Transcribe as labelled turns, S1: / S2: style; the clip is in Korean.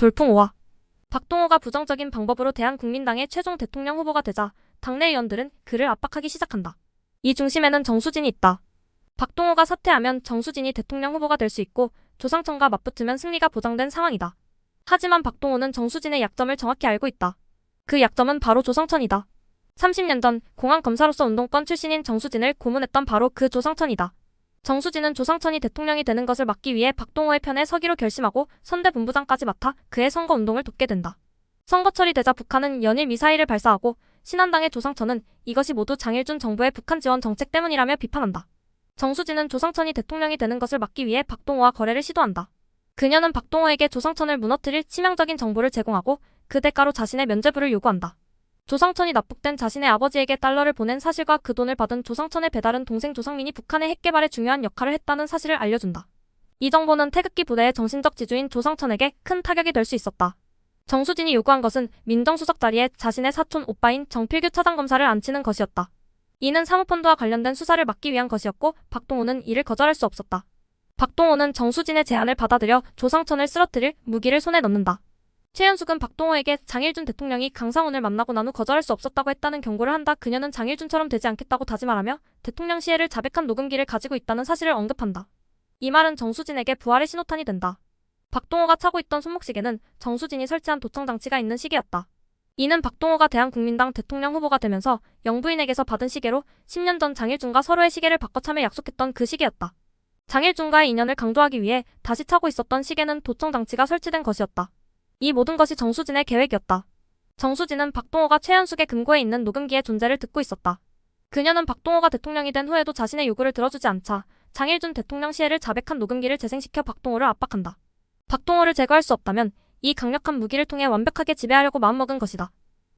S1: 돌풍 5화. 박동호가 부정적인 방법으로 대한국민당의 최종 대통령 후보가 되자 당내 의원들은 그를 압박하기 시작한다. 이 중심에는 정수진이 있다. 박동호가 사퇴하면 정수진이 대통령 후보가 될 수 있고 조상천과 맞붙으면 승리가 보장된 상황이다. 하지만 박동호는 정수진의 약점을 정확히 알고 있다. 그 약점은 바로 조상천이다. 30년 전 공안검사로서 운동권 출신인 정수진을 고문했던 바로 그 조상천이다. 정수진은 조상천이 대통령이 되는 것을 막기 위해 박동호의 편에 서기로 결심하고 선대본부장까지 맡아 그의 선거운동을 돕게 된다. 선거철이 되자 북한은 연일 미사일을 발사하고 신한당의 조상천은 이것이 모두 장일준 정부의 북한 지원 정책 때문이라며 비판한다. 정수진은 조상천이 대통령이 되는 것을 막기 위해 박동호와 거래를 시도한다. 그녀는 박동호에게 조상천을 무너뜨릴 치명적인 정보를 제공하고 그 대가로 자신의 면죄부를 요구한다. 조상천이 납북된 자신의 아버지에게 달러를 보낸 사실과 그 돈을 받은 조상천의 배달은 동생 조상민이 북한의 핵개발에 중요한 역할을 했다는 사실을 알려준다. 이 정보는 태극기 부대의 정신적 지주인 조상천에게 큰 타격이 될 수 있었다. 정수진이 요구한 것은 민정수석 자리에 자신의 사촌 오빠인 정필규 차장검사를 앉히는 것이었다. 이는 사모펀드와 관련된 수사를 막기 위한 것이었고 박동호는 이를 거절할 수 없었다. 박동호는 정수진의 제안을 받아들여 조상천을 쓰러뜨릴 무기를 손에 넣는다. 최현숙은 박동호에게 장일준 대통령이 강상훈을 만나고 난 후 거절할 수 없었다고 했다는 경고를 한다. 그녀는 장일준처럼 되지 않겠다고 다짐하라며 대통령 시해를 자백한 녹음기를 가지고 있다는 사실을 언급한다. 이 말은 정수진에게 부활의 신호탄이 된다. 박동호가 차고 있던 손목시계는 정수진이 설치한 도청 장치가 있는 시계였다. 이는 박동호가 대한국민당 대통령 후보가 되면서 영부인에게서 받은 시계로 10년 전 장일준과 서로의 시계를 바꿔 차며 약속했던 그 시계였다. 장일준과의 인연을 강조하기 위해 다시 차고 있었던 시계는 도청 장치가 설치된 것이었다. 이 모든 것이 정수진의 계획이었다. 정수진은 박동호가 최현숙의 금고에 있는 녹음기의 존재를 듣고 있었다. 그녀는 박동호가 대통령이 된 후에도 자신의 요구를 들어주지 않자 장일준 대통령 시해를 자백한 녹음기를 재생시켜 박동호를 압박한다. 박동호를 제거할 수 없다면 이 강력한 무기를 통해 완벽하게 지배하려고 마음먹은 것이다.